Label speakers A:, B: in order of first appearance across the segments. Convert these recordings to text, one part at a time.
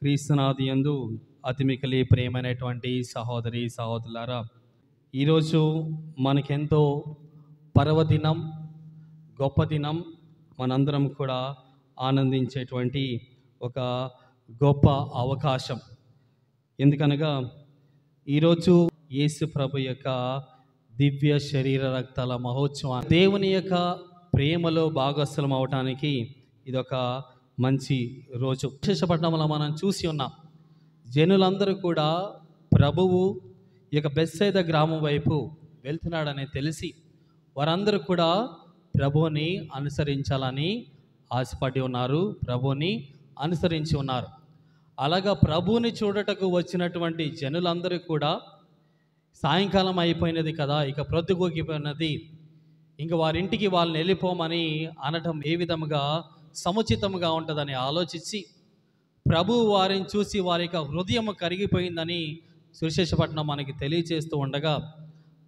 A: క్రీస్తునాథి యందు అతి మికిలి ప్రేమైనటువంటి సహోదరి సహోదరులారా, ఈరోజు మనకెంతో పర్వదినం, గొప్ప దినం. మనందరం కూడా ఆనందించేటువంటి ఒక గొప్ప అవకాశం. ఎందుకనగా ఈరోజు యేసు ప్రభు యొక్క దివ్య శరీర రక్తాల మహోత్సవం, దేవుని యొక్క ప్రేమలో భాగస్థలం అవటానికి ఇదొక మంచి రోజు. విశేషపట్నంలో మనం చూసి ఉన్నాం, జనులందరూ కూడా ప్రభువు ఈ యొక్క బెత్సైదా గ్రామం వైపు వెళ్తున్నాడని తెలిసి వారందరూ కూడా ప్రభువుని అనుసరించాలని ఆశపడి ఉన్నారు, ప్రభువుని అనుసరించి ఉన్నారు. అలాగా ప్రభువుని చూడటకు వచ్చినటువంటి జనులందరూ కూడా సాయంకాలం అయిపోయినది కదా, ఇక ప్రొద్దుగూకిపోయినది, ఇంక వారింటికి వాళ్ళని వెళ్ళిపోమని అనటం ఏ విధముగా సముచితంగా ఉంటుందని ఆలోచించి ప్రభువు వారిని చూసి వారి యొక్క హృదయం కరిగిపోయిందని సువిశేషపట్నం మనకి తెలియజేస్తూ ఉండగా,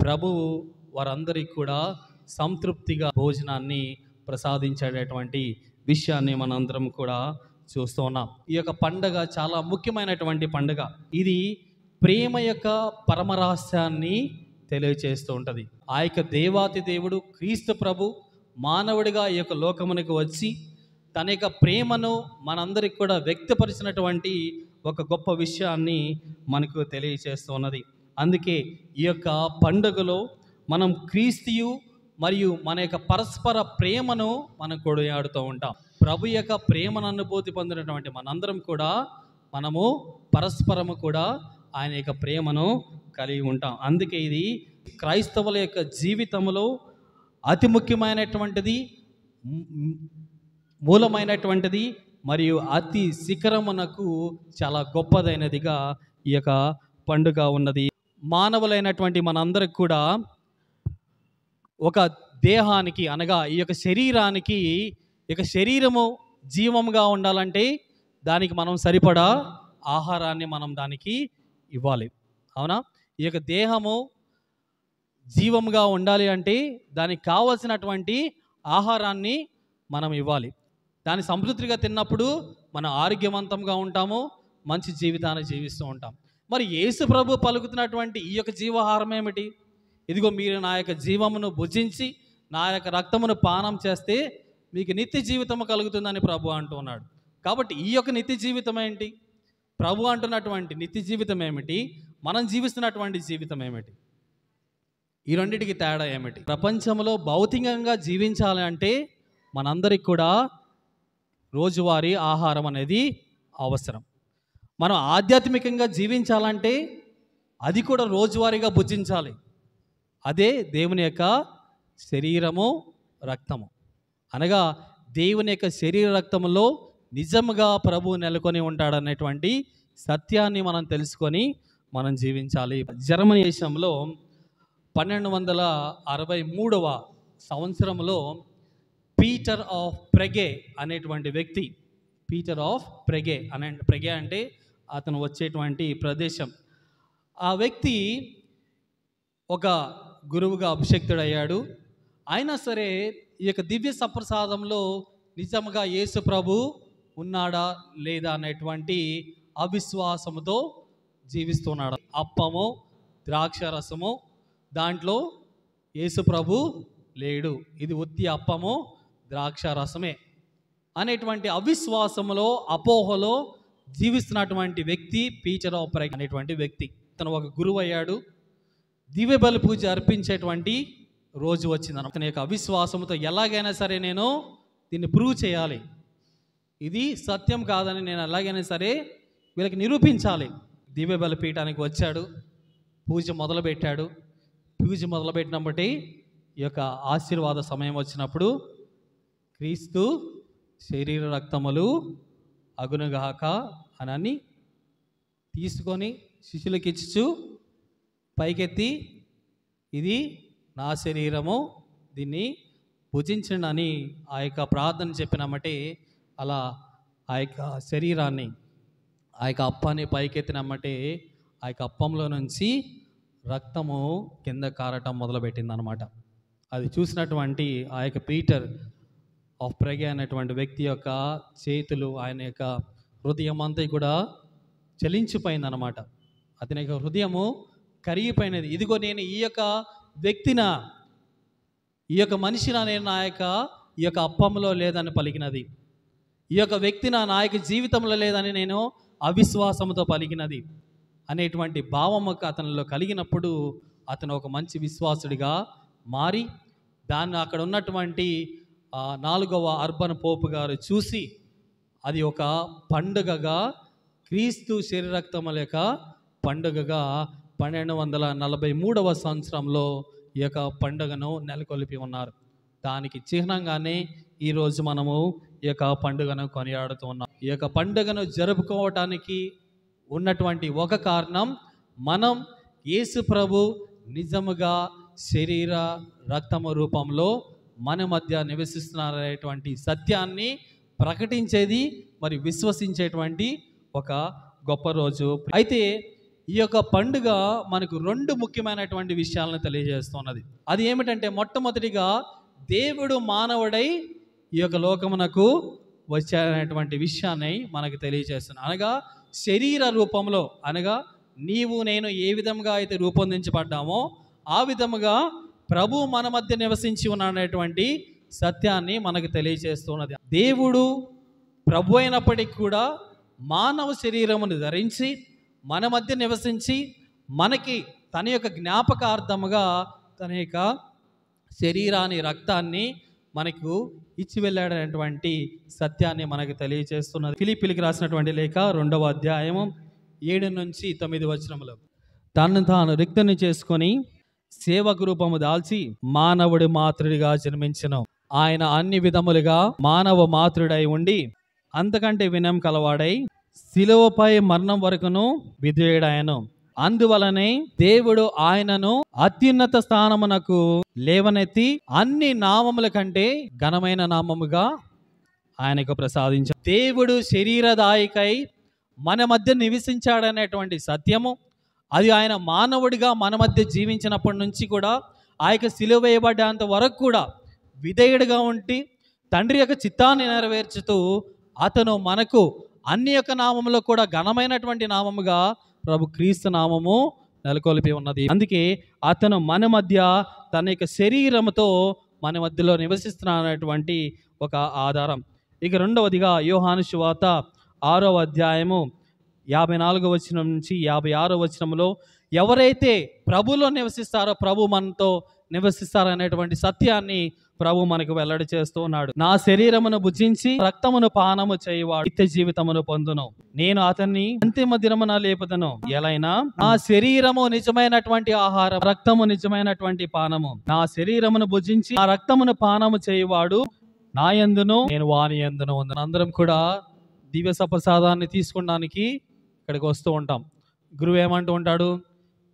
A: ప్రభువు వారందరికీ కూడా సంతృప్తిగా భోజనాన్ని ప్రసాదించేటటువంటి విషయాన్ని మనందరం కూడా చూస్తూ ఉన్నాం. ఈ యొక్క పండగ చాలా ముఖ్యమైనటువంటి పండుగ. ఇది ప్రేమ యొక్క పరమరహస్యాన్ని తెలియజేస్తూ ఉంటుంది. ఆ యొక్క దేవాతి దేవుడు క్రీస్తు ప్రభు మానవుడిగా ఈ యొక్క లోకమునికి వచ్చి తన యొక్క ప్రేమను మనందరికి కూడా వ్యక్తపరిచినటువంటి ఒక గొప్ప విషయాన్ని మనకు తెలియజేస్తూ ఉన్నది. అందుకే ఈ యొక్క పండుగలో మనం క్రీస్తుయు మరియు మన యొక్క పరస్పర ప్రేమను మనం కొనియాడుతూ ఉంటాం. ప్రభు యొక్క ప్రేమను అనుభూతి పొందినటువంటి మనందరం కూడా మనము పరస్పరము కూడా ఆయన యొక్క ప్రేమను కలిగి ఉంటాం. అందుకే ఇది క్రైస్తవుల యొక్క జీవితంలో అతి ముఖ్యమైనటువంటిది, మూలమైనటువంటిది మరియు అతి శిఖరమునకు చాలా గొప్పదైనదిగా ఈ యొక్క పండుగ ఉన్నది. మానవులైనటువంటి మనందరికి కూడా ఒక దేహానికి అనగా ఈ యొక్క శరీరానికి, ఈ యొక్క శరీరము జీవముగా ఉండాలంటే దానికి మనం సరిపడా ఆహారాన్ని మనం దానికి ఇవ్వాలి, అవునా? ఈ యొక్క దేహము జీవముగా ఉండాలి అంటే దానికి కావలసినటువంటి ఆహారాన్ని మనం ఇవ్వాలి. దాన్ని సంతృప్తిగా తిన్నప్పుడు మనం ఆరోగ్యవంతంగా ఉంటాము, మంచి జీవితాన్ని జీవిస్తూ ఉంటాం. మరి యేసు ప్రభు పలుకుతున్నటువంటి ఈ యొక్క జీవాహారం ఏమిటి? ఇదిగో మీరు నా యొక్క జీవమును భుజించి నా యొక్క రక్తమును పానం చేస్తే మీకు నిత్య జీవితము కలుగుతుందని ప్రభు అంటున్నాడు. కాబట్టి ఈ యొక్క నిత్య జీవితం ఏంటి? ప్రభు అంటున్నటువంటి నిత్య జీవితం ఏమిటి? మనం జీవిస్తున్నటువంటి జీవితం ఏమిటి? ఈ రెండింటికి తేడా ఏమిటి? ప్రపంచంలో భౌతికంగా జీవించాలి అంటే మనందరికి కూడా రోజువారీ ఆహారం అనేది అవసరం. మనం ఆధ్యాత్మికంగా జీవించాలంటే అది కూడా రోజువారీగా భుజించాలి. అదే దేవుని యొక్క శరీరము, రక్తము. అనగా దేవుని యొక్క శరీర రక్తములో నిజముగా ప్రభువు నెలకొని ఉంటాడనేటువంటి సత్యాన్ని మనం తెలుసుకొని మనం జీవించాలి. జర్మనీ దేశంలో 1263వ సంవత్సరంలో పీటర్ ఆఫ్ ప్రెగే అనేటువంటి వ్యక్తి, పీటర్ ఆఫ్ ప్రెగే ప్రెగే అంటే అతను వచ్చేటువంటి ప్రదేశం. ఆ వ్యక్తి ఒక గురువుగా అభిషక్తుడయ్యాడు. అయినా సరే ఈ యొక్క దివ్య సప్రసాదంలో నిజంగా యేసు ప్రభు ఉన్నాడా లేదా అనేటువంటి అవిశ్వాసముతో జీవిస్తున్నాడు. అప్పము, ద్రాక్ష రసము, దాంట్లో యేసు ప్రభు లేడు, ఇది ఉత్తి అప్పము ద్రాక్ష రసమే అనేటువంటి అవిశ్వాసములో, అపోహలో జీవిస్తున్నటువంటి వ్యక్తి పీటర్ ఆఫ్ ప్రెగే అనేటువంటి వ్యక్తి. తను ఒక గురువు అయ్యాడు. దివ్య బలి పూజ అర్పించేటువంటి రోజు వచ్చిందన్న తన యొక్క అవిశ్వాసంతో ఎలాగైనా సరే నేను దీన్ని ప్రూవ్ చేయాలి, ఇది సత్యం కాదని నేను ఎలాగైనా సరే వీళ్ళకి నిరూపించాలి. దివ్య బలి పీఠానికి వచ్చాడు, పూజ మొదలుపెట్టాడు. పూజ మొదలుపెట్టినప్పటి ఈ యొక్క ఆశీర్వాద సమయం వచ్చినప్పుడు క్రీస్తు శరీర రక్తములు అగునుగాక అని తీసుకొని శిష్యులకి ఇచ్చు పైకెత్తి, ఇది నా శరీరము, దీన్ని భుజించండి అని ఆ యొక్క ప్రార్థన చెప్పినమ్మటే అలా ఆ యొక్క శరీరాన్ని, ఆ యొక్క అప్పాన్ని పైకెత్తినమ్మటే ఆ యొక్క అప్పంలో నుంచి రక్తము కింద కారటం మొదలుపెట్టింది అనమాట. అది చూసినటువంటి ఆ యొక్క పీటర్ ఆఫ్ ప్రెగే అనేటువంటి వ్యక్తి యొక్క చేతులు, ఆయన యొక్క హృదయం అంతా కూడా చలించిపోయిందనమాట. అతని యొక్క హృదయము కరిగిపోయినది. ఇదిగో నేను ఈ యొక్క వ్యక్తిన, ఈ యొక్క మనిషిన నేను ఈ యొక్క అప్పంలో లేదని పలికినది, ఈ యొక్క వ్యక్తి నా యొక్క జీవితంలో లేదని నేను అవిశ్వాసంతో పలికినది అనేటువంటి భావము అతనిలో కలిగినప్పుడు అతను ఒక మంచి విశ్వాసుడిగా మారి దాన్ని అక్కడ ఉన్నటువంటి 4వ అర్బన్ పోపు గారు చూసి అది ఒక పండుగగా, క్రీస్తు శరీరక్తముల యొక్క పండుగగా 1243వ సంవత్సరంలో ఈ యొక్క పండుగను నెలకొల్పి ఉన్నారు. దానికి చిహ్నంగానే ఈరోజు మనము ఈ యొక్క పండుగను కొనియాడుతూ ఉన్నాం. ఈ యొక్క పండుగను జరుపుకోవటానికి ఉన్నటువంటి ఒక కారణం, మనం యేసు ప్రభు నిజముగా శరీర రక్తము రూపంలో మన మధ్య నివసిస్తున్నారనేటువంటి సత్యాన్ని ప్రకటించేది మరి విశ్వసించేటువంటి ఒక గొప్ప రోజు. అయితే ఈ యొక్క పండుగ మనకు 2 ముఖ్యమైనటువంటి విషయాలను తెలియజేస్తున్నది. అది ఏమిటంటే, మొట్టమొదటిగా దేవుడు మానవుడై ఈ యొక్క లోకమునకు వచ్చారనేటువంటి విషయాన్ని మనకు తెలియజేస్తున్నాను. అనగా శరీర రూపంలో, అనగా నీవు నేను ఏ విధంగా అయితే రూపొందించబడ్డామో ఆ విధముగా ప్రభు మన మధ్య నివసించి ఉన్నాడనేటువంటి సత్యాన్ని మనకు తెలియజేస్తున్నది. దేవుడు ప్రభు అయినప్పటికీ కూడా మానవ శరీరమును ధరించి మన మధ్య నివసించి మనకి తన యొక్క జ్ఞాపకార్థముగా తన యొక్క శరీరాన్ని, రక్తాన్ని మనకు ఇచ్చి వెళ్ళాడనేటువంటి సత్యాన్ని మనకు తెలియజేస్తున్నది. ఫిలిప్పీలకు రాసినటువంటి లేఖ 2వ అధ్యాయము 7 నుంచి 9 వచనములు, తనను తాను రిక్తుని చేసుకొని సేవకు రూపము దాల్చి మానవుడి మాతృడిగా జన్మించెను. ఆయన అన్ని విధములుగా మానవ మాతృడై ఉండి అంతకంటే వినయం కలవాడై శిలువపై మరణం వరకును విధేయుడాయను. అందువలనే దేవుడు ఆయనను అత్యున్నత స్థానమునకు లేవనెత్తి అన్ని నామముల కంటే ఘనమైన నామముగా ఆయనకు ప్రసాదించాడు. దేవుడు శరీరదాయికై మన మధ్య నివసించాడనేటువంటి సత్యము, అది ఆయన మానవుడిగా మన మధ్య జీవించినప్పటి నుంచి కూడా ఆ యొక్క సిలువ వేయబడ్డంత వరకు కూడా విధేయుడిగా ఉండి తండ్రి యొక్క చిత్తాన్ని నెరవేర్చుతూ అతను మనకు అన్ని యొక్క నామములో కూడా ఘనమైనటువంటి నామముగా ప్రభు క్రీస్తు నామము నెలకొల్పి ఉన్నది. అందుకే అతను మన మధ్య తన యొక్క శరీరముతో మన మధ్యలో నివసిస్తున్నటువంటి ఒక ఆధారం. ఇక రెండవదిగా యోహాను సువార్త 6వ అధ్యాయము 54వ వచనం నుంచి 56వ వచనంలో ఎవరైతే ప్రభులో నివసిస్తారో ప్రభు మనతో నివసిస్తారనేటువంటి సత్యాన్ని ప్రభు మనకు వెల్లడి చేస్తూ ఉన్నాడు. నా శరీరమును భుజించి రక్తమును పానము చేయువాడు నిత్య జీవితమును పొందును, నేను అతన్ని అంతిమ దినమున లేపుదను. ఎలైనా నా శరీరము నిజమైనటువంటి ఆహారం, రక్తము నిజమైనటువంటి పానము. నా శరీరమును భుజించి ఆ రక్తమును పానము చేయువాడు నా యందును నేను వాని యందును ఉందను. అందరం కూడా దివ్య సప్రసాదాన్ని తీసుకోవడానికి ఇక్కడికి వస్తూ ఉంటాం. గురువు ఏమంటూ ఉంటాడు,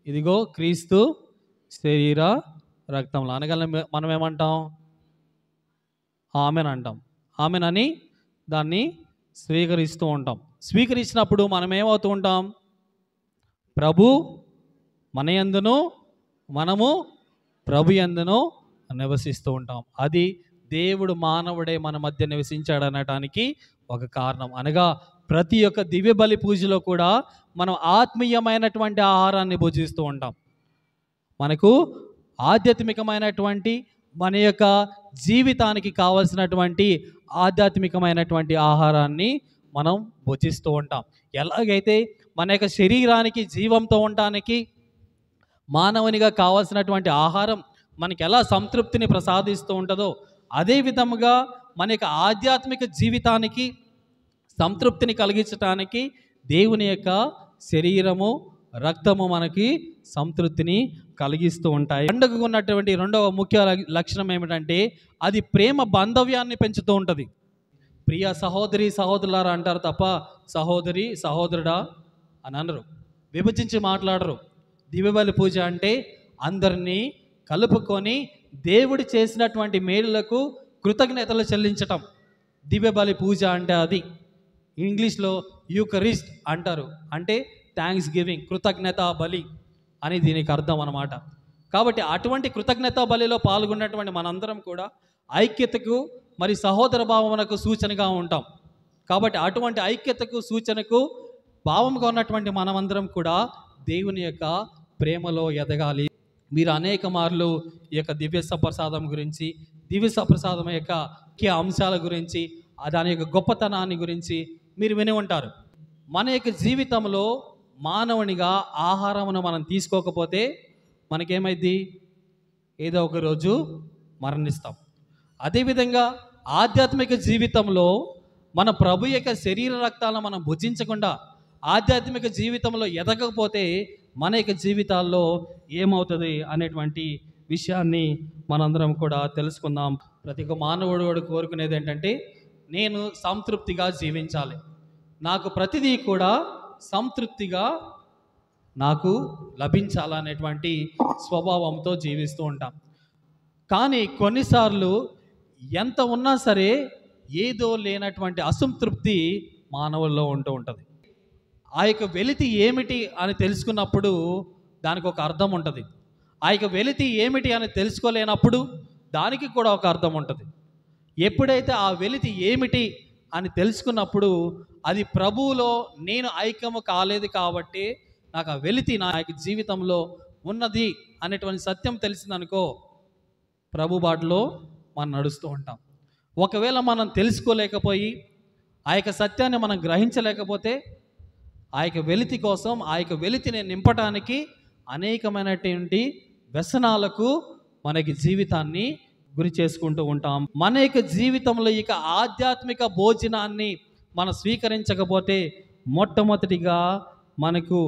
A: ఇదిగో క్రీస్తు శరీర రక్తంలో అనగల మనం ఏమంటాం, ఆమెన్ అంటాం. ఆమెన్ అని దాన్ని స్వీకరిస్తూ ఉంటాం. స్వీకరించినప్పుడు మనం ఏమవుతూ ఉంటాం, ప్రభు మన యందును మనము ప్రభు యందును నివసిస్తూ ఉంటాం. అది దేవుడు మానవుడే మన మధ్య నివసించాడనటానికి ఒక కారణం. అనగా ప్రతి ఒక్క దివ్య బలి పూజలో కూడా మనం ఆత్మీయమైనటువంటి ఆహారాన్ని భుజిస్తూ ఉంటాం. మనకు ఆధ్యాత్మికమైనటువంటి మన యొక్క జీవితానికి కావలసినటువంటి ఆధ్యాత్మికమైనటువంటి ఆహారాన్ని మనం భుజిస్తూ ఉంటాం. ఎలాగైతే మన యొక్క శరీరానికి జీవంతో ఉండటానికి మానవునిగా కావాల్సినటువంటి ఆహారం మనకి ఎలా సంతృప్తిని ప్రసాదిస్తూ ఉంటుందో, అదే విధముగా మన యొక్క ఆధ్యాత్మిక జీవితానికి సంతృప్తిని కలిగించటానికి దేవుని యొక్క శరీరము, రక్తము మనకి సంతృప్తిని కలిగిస్తూ ఉంటాయి. పండుగకు ఉన్నటువంటి 2వ ముఖ్య లక్షణం ఏమిటంటే, అది ప్రేమ బాంధవ్యాన్ని పెంచుతూ ఉంటుంది. ప్రియ సహోదరి సహోదరులారా అంటారు తప్ప సహోదరి సహోదరుడా అని అనరు, విభజించి మాట్లాడరు. దివ్యబలి పూజ అంటే అందరినీ కలుపుకొని దేవుడు చేసినటువంటి మేలులకు కృతజ్ఞతలు చెల్లించటం. దివ్యబలి పూజ అంటే అది. ఇంగ్లీష్లో యూకరిస్ట్ అంటారు, అంటే థ్యాంక్స్ గివింగ్, కృతజ్ఞత బలి అని దీనికి అర్థం అన్నమాట. కాబట్టి అటువంటి కృతజ్ఞత బలిలో పాల్గొన్నటువంటి మనందరం కూడా ఐక్యతకు మరి సహోదర భావనకు సూచనగా ఉంటాం. కాబట్టి అటువంటి ఐక్యతకు సూచనకు భావంగా ఉన్నటువంటి మనమందరం కూడా దేవుని యొక్క ప్రేమలో ఎదగాలి. మీరు అనేక మార్లు ఈ యొక్క దివ్య సప్రసాదం గురించి, దివ్య సప్రసాదం యొక్క ముఖ్య అంశాల గురించి, దాని యొక్క గొప్పతనాన్ని గురించి మీరు విని ఉంటారు. మన యొక్క జీవితంలో మానవునిగా ఆహారమును మనం తీసుకోకపోతే మనకేమైంది? ఏదో ఒక రోజు మరణిస్తాం. అదేవిధంగా ఆధ్యాత్మిక జీవితంలో మన ప్రభు యొక్క శరీర రక్తాలను మనం భుజించకుండా ఆధ్యాత్మిక జీవితంలో ఎదగకపోతే మన యొక్క జీవితాల్లో ఏమవుతుంది అనేటువంటి విషయాన్ని మనందరం కూడా తెలుసుకుందాం. ప్రతి ఒక్క మానవుడు కోరుకునేది ఏంటంటే, నేను సంతృప్తిగా జీవించాలి, నాకు ప్రతిదీ కూడా సంతృప్తిగా నాకు లభించాలనేటువంటి స్వభావంతో జీవిస్తూ ఉంటాం. కానీ కొన్నిసార్లు ఎంత ఉన్నా సరే ఏదో లేనటువంటి అసంతృప్తి మానవుల్లో ఉంటూ ఉంటుంది. ఆ యొక్క వెలితి ఏమిటి అని తెలుసుకున్నప్పుడు దానికి ఒక అర్థం ఉంటుంది. ఆ యొక్క వెలితి ఏమిటి అని తెలుసుకోలేనప్పుడు దానికి కూడా ఒక అర్థం ఉంటుంది. ఎప్పుడైతే ఆ వెలితి ఏమిటి అని తెలుసుకున్నప్పుడు అది ప్రభువులో నేను ఐక్యము కాలేదు కాబట్టి నాకు ఆ వెలితి నా యొక్క జీవితంలో ఉన్నది అనేటువంటి సత్యం తెలిసిందనుకో, ప్రభు బాటలో మనం నడుస్తూ ఉంటాం. ఒకవేళ మనం తెలుసుకోలేకపోయి ఆ యొక్క సత్యాన్ని మనం గ్రహించలేకపోతే ఆ యొక్క వెలితి కోసం, ఆ యొక్క వెలితిని నింపడానికి అనేకమైనటువంటి వ్యసనాలకు మనకి జీవితాన్ని గురి చేసుకుంటూ ఉంటాం. మన యొక్క జీవితంలో ఇక ఆధ్యాత్మిక భోజనాన్ని మనం స్వీకరించకపోతే మొట్టమొదటిగా మనకు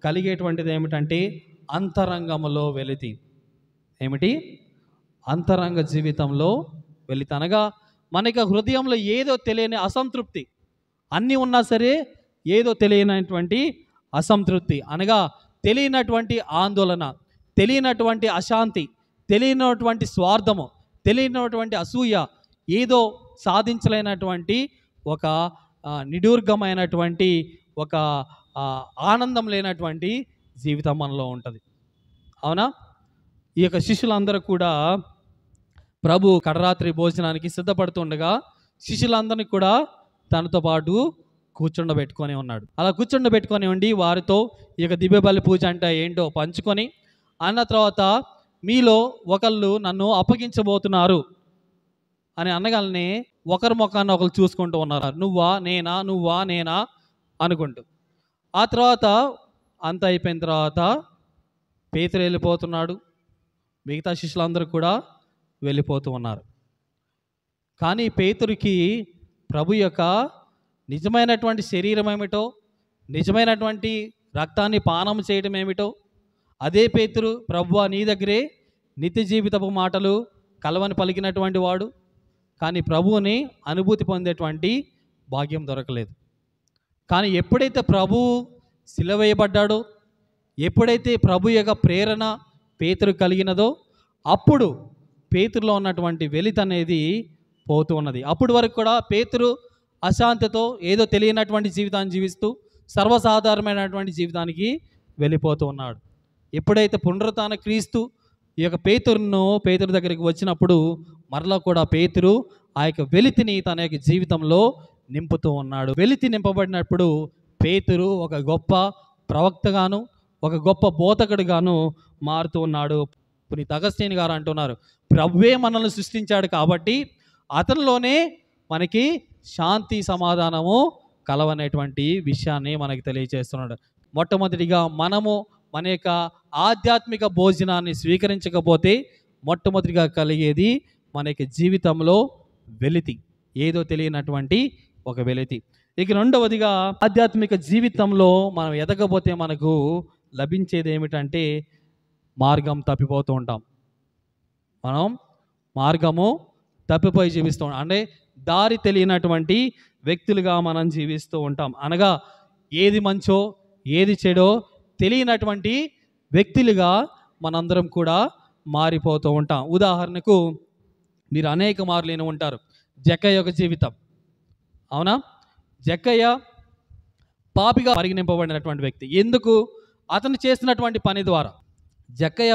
A: కలిగేటువంటిది ఏమిటంటే అంతరంగంలో వెలితి. ఏమిటి? అంతరంగ జీవితంలో వెలితి అనగా మనకి హృదయంలో ఏదో తెలియని అసంతృప్తి, అన్నీ ఉన్నా సరే ఏదో తెలియనటువంటి అసంతృప్తి అనగా తెలియనటువంటి ఆందోళన, తెలియనటువంటి అశాంతి, తెలియనటువంటి స్వార్థము, తెలియనటువంటి అసూయ, ఏదో సాధించలేనటువంటి ఒక నిడూర్గమైనటువంటి ఒక ఆనందం లేనటువంటి జీవితం మనలో ఉంటుంది. అవునా? ఈ యొక్క శిష్యులందరూ కూడా ప్రభు కడరాత్రి భోజనానికి సిద్ధపడుతుండగా శిష్యులందరినీ కూడా తనతో పాటు కూర్చుండబెట్టుకొని ఉన్నాడు. అలా కూర్చుండబెట్టుకొని ఉండి వారితో ఈ యొక్క దివ్య బలి పూజ అంటే ఏంటో పంచుకొని అన్న తర్వాత, మీలో ఒకళ్ళు నన్ను అప్పగించబోతున్నారు అని అనగానే ఒకరి ముఖాన్ని ఒకరు చూసుకుంటూ ఉన్నారు. నువ్వా నేనా, నువ్వా నేనా అనుకుంటూ. ఆ తర్వాత అంత అయిపోయిన తర్వాత పేతురు వెళ్ళిపోతున్నాడు, మిగతా శిష్యులందరూ కూడా వెళ్ళిపోతూ ఉన్నారు. కానీ పేతురుకి ప్రభు యొక్క నిజమైనటువంటి శరీరం ఏమిటో, నిజమైనటువంటి రక్తాన్ని పానం చేయడం ఏమిటో, అదే పేతురు ప్రభువా నీ దగ్గరే నిత్య జీవితపు మాటలు కలవని పలికినటువంటి వాడు, కానీ ప్రభువుని అనుభూతి పొందేటువంటి భాగ్యం దొరకలేదు. కానీ ఎప్పుడైతే ప్రభువు సిలువేయబడ్డాడో, ఎప్పుడైతే ప్రభు యొక్క ప్రేరణ పేతురు కలిగినదో అప్పుడు పేతురులో ఉన్నటువంటి వెలితి అనేది పోతూ ఉన్నది. అప్పుడు వరకు కూడా పేతురు అశాంతితో ఏదో తెలియనటువంటి జీవితాన్ని జీవిస్తూ సర్వసాధారణమైనటువంటి జీవితానికి వెళ్ళిపోతూ ఉన్నాడు. ఎప్పుడైతే పునరుత్థాన క్రీస్తు ఈ యొక్క పేతురు దగ్గరికి వచ్చినప్పుడు మరలా కూడా పేతురు ఆ యొక్క వెలితిని తన యొక్క జీవితంలో నింపుతూ ఉన్నాడు. వెలితి నింపబడినప్పుడు పేతురు ఒక గొప్ప ప్రవక్తగాను, ఒక గొప్ప బోధకుడుగాను మారుతూ ఉన్నాడు. పునీత అగస్టీన్ గారు అంటున్నారు, ప్రభువే మనల్ని సృష్టించాడు కాబట్టి అతనిలోనే మనకి శాంతి సమాధానము కలవనేటువంటి విషయాన్ని మనకి తెలియజేస్తున్నాడు. మొట్టమొదటిగా మనము మన యొక్క ఆధ్యాత్మిక భోజనాన్ని స్వీకరించకపోతే మొట్టమొదటిగా కలిగేది మన యొక్క జీవితంలో వెలితి, ఏదో తెలియనటువంటి ఒక వెలితి. ఇక రెండవదిగా ఆధ్యాత్మిక జీవితంలో మనం ఎదగకపోతే మనకు లభించేది ఏమిటంటే మార్గం తప్పిపోతూ ఉంటాం. మనం మార్గము తప్పిపోయి జీవిస్తూ ఉంటాం, అంటే దారి తెలియనటువంటి వ్యక్తులుగా మనం జీవిస్తూ ఉంటాం. అనగా ఏది మంచో ఏది చెడో తెలియనటువంటి వ్యక్తులుగా మనందరం కూడా మారిపోతూ ఉంటాం. ఉదాహరణకు మీరు అనేక మార్లు విని ఉంటారు జక్కయ్య యొక్క జీవితం. అవునా? జక్కయ్య పాపిగా పరిగణింపబడినటువంటి వ్యక్తి. ఎందుకు? అతను చేసినటువంటి పని ద్వారా, జక్కయ్య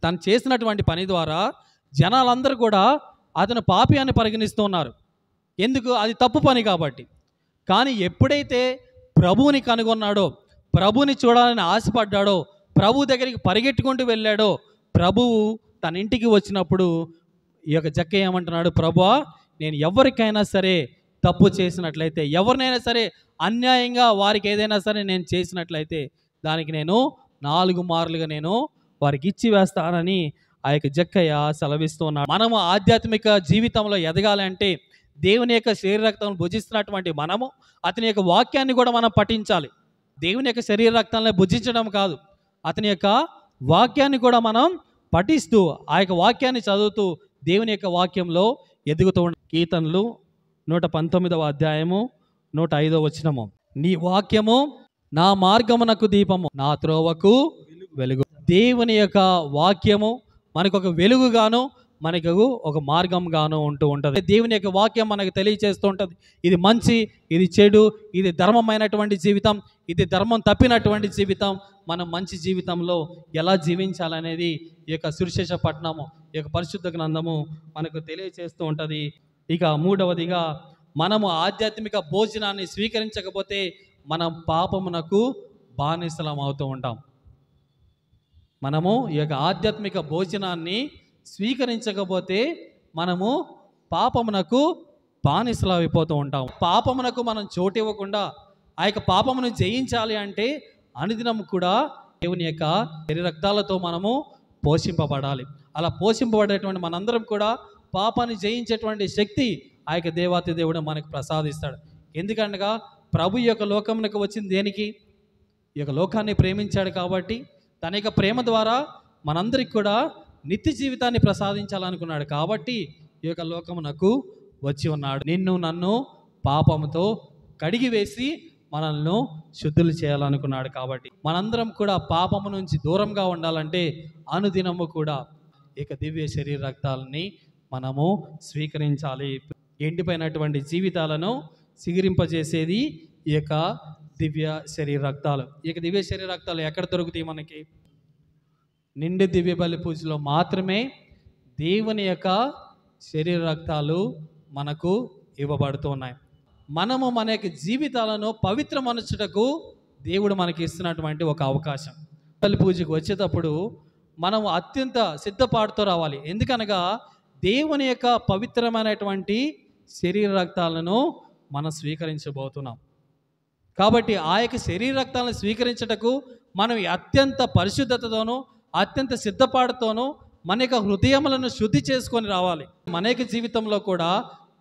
A: తను చేసినటువంటి పని ద్వారా జనాలందరూ కూడా అతను పాపి అని పరిగణిస్తూ ఉన్నారు. ఎందుకు? అది తప్పు పని కాబట్టి. కానీ ఎప్పుడైతే ప్రభువుని కనుగొన్నాడో, ప్రభువుని చూడాలని ఆశపడ్డాడో, ప్రభు దగ్గరికి పరిగెట్టుకుంటూ వెళ్ళాడో, ప్రభువు తన ఇంటికి వచ్చినప్పుడు ఈ యొక్క జక్కయ్య ఏమంటున్నాడు, ప్రభువా నేను ఎవరికైనా సరే తప్పు చేసినట్లయితే, ఎవరినైనా సరే అన్యాయంగా వారికి ఏదైనా సరే నేను చేసినట్లయితే దానికి నేను 4 మార్లుగా నేను వారికి ఇచ్చి వేస్తానని ఆ యొక్క జక్కయ్య సెలవిస్తూ ఉన్నాడు. మనము ఆధ్యాత్మిక జీవితంలో ఎదగాలంటే దేవుని యొక్క శరీర రక్తం భుజిస్తున్నటువంటి మనము అతని యొక్క వాక్యాన్ని కూడా మనం పఠించాలి. దేవుని యొక్క శరీర రక్తాలను భుజించడం కాదు, అతని యొక్క వాక్యాన్ని కూడా మనం పఠిస్తూ ఆ యొక్క వాక్యాన్ని చదువుతూ దేవుని యొక్క వాక్యంలో ఎదుగుతూ ఉండాలి. కీర్తనలు 119వ అధ్యాయము 105వ వచనము, నీ వాక్యము నా మార్గమునకు దీపము, నా త్రోవకు వెలుగు. దేవుని యొక్క వాక్యము మనకు ఒక వెలుగుగాను, మనకు ఒక మార్గంగాను ఉంటూ ఉంటుంది. దేవుని యొక్క వాక్యం మనకు తెలియచేస్తూ ఉంటుంది, ఇది మంచి, ఇది చెడు, ఇది ధర్మమైనటువంటి జీవితం, ఇది ధర్మం తప్పినటువంటి జీవితం. మనం మంచి జీవితంలో ఎలా జీవించాలనేది ఈ యొక్క సువిశేష పట్టణము, ఈ యొక్క పరిశుద్ధ గ్రంథము మనకు తెలియచేస్తూ ఉంటుంది. ఇక మూడవదిగా, మనము ఆధ్యాత్మిక భోజనాన్ని స్వీకరించకపోతే మనం పాపమునకు బానిసలం అవుతూ ఉంటాం. మనము ఈ యొక్క ఆధ్యాత్మిక భోజనాన్ని స్వీకరించకపోతే మనము పాపమునకు బానిసలం అయిపోతూ ఉంటాం. పాపమునకు మనం చోటు ఇవ్వకుండా ఆ యొక్క పాపమును జయించాలి అంటే అనుదినం కూడా దేవుని యొక్క శరీర రక్తాలతో మనము పోషింపబడాలి. అలా పోషింపబడేటువంటి మనందరం కూడా పాపాన్ని జయించేటువంటి శక్తి ఆ యొక్క దేవాతి దేవుడు మనకు ప్రసాదిస్తాడు. ఎందుకనగా ప్రభు యొక్క లోకమునకు వచ్చింది దేనికి? ఈ యొక్క లోకాన్ని ప్రేమించాడు కాబట్టి తన యొక్క ప్రేమ ద్వారా మనందరికి కూడా నిత్య జీవితాన్ని ప్రసాదించాలనుకున్నాడు కాబట్టి ఈ యొక్క లోకమునకు వచ్చి ఉన్నాడు. నిన్ను నన్ను పాపముతో కడిగివేసి మనల్ని శుద్ధులు చేయాలనుకున్నాడు. కాబట్టి మనందరం కూడా పాపము నుంచి దూరంగా ఉండాలంటే అనుదినము కూడా ఇక దివ్య శరీర రక్తాలని మనము స్వీకరించాలి. ఎండిపోయినటువంటి జీవితాలను సిగిరింపజేసేది ఈ యొక్క దివ్య శరీర రక్తాలు. ఈ యొక్క దివ్య శరీర రక్తాలు ఎక్కడ దొరుకుతాయి? మనకి నిండు దివ్య బలి పూజలో మాత్రమే దేవుని యొక్క శరీర రక్తాలు మనకు ఇవ్వబడుతున్నాయి. మనము మన యొక్క జీవితాలను పవిత్రమనచుటకు దేవుడు మనకి ఇస్తున్నటువంటి ఒక అవకాశం. బలి పూజకు వచ్చేటప్పుడు మనము అత్యంత సిద్ధపాటుతో రావాలి. ఎందుకనగా దేవుని యొక్క పవిత్రమైనటువంటి శరీర రక్తాలను మనం స్వీకరించబోతున్నాం. కాబట్టి ఆ యొక్క శరీర రక్తాలను స్వీకరించటకు మనం అత్యంత పరిశుద్ధతతోనూ అత్యంత సిద్ధపాటుతోనూ మన యొక్క హృదయములను శుద్ధి చేసుకొని రావాలి. మన యొక్క జీవితంలో కూడా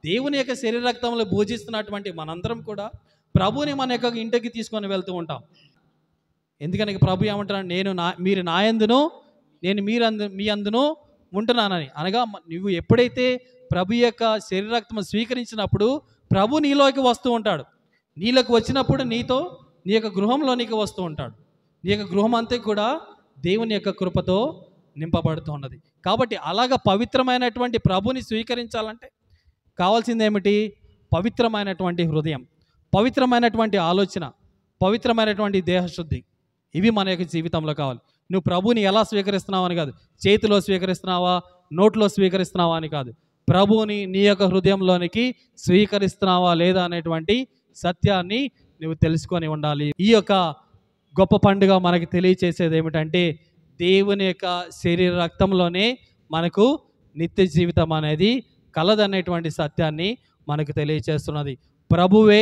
A: దేవుని యొక్క శరీర రక్తంలో పూజిస్తున్నటువంటి మనందరం కూడా ప్రభువుని మన యొక్క ఇంటికి తీసుకొని వెళ్తూ ఉంటాం. ఎందుకని ప్రభు ఏమంటున్నాడు, మీరు నా యందును నేను మీ అందును ఉంటున్నానని. అనగా నువ్వు ఎప్పుడైతే ప్రభు యొక్క శరీర రక్తం స్వీకరించినప్పుడు ప్రభు నీలోకి వస్తూ ఉంటాడు. నీలోకి వచ్చినప్పుడు నీతో నీ యొక్క గృహంలోనికి వస్తూ ఉంటాడు. నీ యొక్క గృహం అంతా కూడా దేవుని యొక్క కృపతో నింపబడుతూ ఉన్నది. కాబట్టి అలాగ పవిత్రమైనటువంటి ప్రభుని స్వీకరించాలంటే కావాల్సింది ఏమిటి? పవిత్రమైనటువంటి హృదయం, పవిత్రమైనటువంటి ఆలోచన, పవిత్రమైనటువంటి దేహశుద్ధి. ఇవి మన యొక్క జీవితంలో కావాలి. నువ్వు ప్రభుని ఎలా స్వీకరిస్తున్నావు అని కాదు, చేతిలో స్వీకరిస్తున్నావా, నోట్లో స్వీకరిస్తున్నావా అని కాదు, ప్రభువుని నీ యొక్క హృదయంలోనికి స్వీకరిస్తున్నావా లేదా అనేటువంటి సత్యాన్ని నువ్వు తెలుసుకొని ఉండాలి. ఈ యొక్క గొప్ప పండుగ మనకి తెలియచేసేది ఏమిటంటే దేవుని యొక్క శరీర రక్తంలోనే మనకు నిత్య జీవితం అనేది కలదనేటువంటి సత్యాన్ని మనకు తెలియచేస్తున్నది. ప్రభువే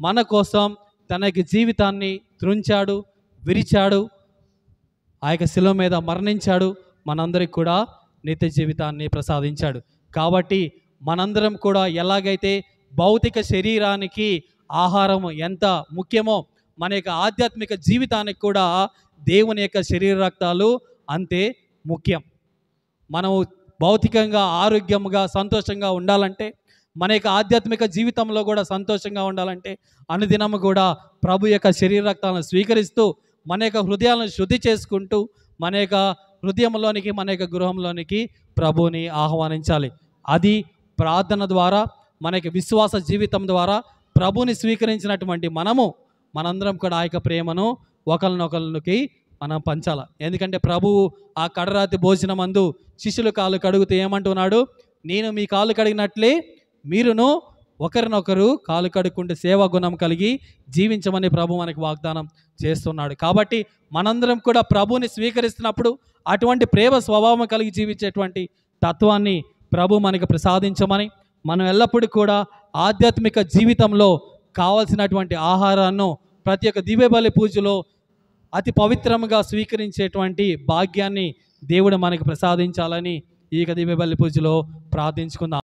A: మన కోసం తన యొక్క జీవితాన్ని త్రుంచాడు, విరిచాడు, ఆ యొక్క శిలువ మీద మరణించాడు, మనందరికి కూడా నిత్య జీవితాన్ని ప్రసాదించాడు. కాబట్టి మనందరం కూడా ఎలాగైతే భౌతిక శరీరానికి ఆహారం ఎంత ముఖ్యమో మన యొక్క ఆధ్యాత్మిక జీవితానికి కూడా దేవుని యొక్క శరీర రక్తాలు అంతే ముఖ్యం. మనము భౌతికంగా ఆరోగ్యంగా సంతోషంగా ఉండాలంటే, మన యొక్క ఆధ్యాత్మిక జీవితంలో కూడా సంతోషంగా ఉండాలంటే అనుదినము కూడా ప్రభు యొక్క శరీర రక్తాలను స్వీకరిస్తూ మన యొక్క హృదయాలను శుద్ధి చేసుకుంటూ మన యొక్క హృదయంలోనికి మన యొక్క గృహంలోనికి ప్రభువుని ఆహ్వానించాలి. అది ప్రార్థన ద్వారా, మన యొక్క విశ్వాస జీవితం ద్వారా ప్రభుని స్వీకరించినటువంటి మనందరం కూడా ఆ యొక్క ప్రేమను ఒకరినొకరికి మనం పంచాలి. ఎందుకంటే ప్రభువు ఆ కడరాతి భోజనమందు శిష్యుల కాళ్ళు కడుగుతూ ఏమంటున్నాడు? నేను మీ కాళ్ళు కడిగినట్లే మీరును ఒకరినొకరు కాలు కడుక్కుంటే సేవా గుణం కలిగి జీవించమని ప్రభు మనకి వాగ్దానం చేస్తున్నాడు. కాబట్టి మనందరం కూడా ప్రభువుని స్వీకరిస్తున్నప్పుడు అటువంటి ప్రేమ స్వభావం కలిగి జీవించేటువంటి తత్వాన్ని ప్రభు మనకి ప్రసాదించమని, మనం ఎల్లప్పుడూ కూడా ఆధ్యాత్మిక జీవితంలో కావాల్సినటువంటి ఆహారాన్ని ప్రతి ఒక్క దివ్య బలి పూజలో అతి పవిత్రంగా స్వీకరించేటువంటి భాగ్యాన్ని దేవుడు మనకి ప్రసాదించాలని ఈ దివ్య బలి పూజలో ప్రార్థించుకుందాం.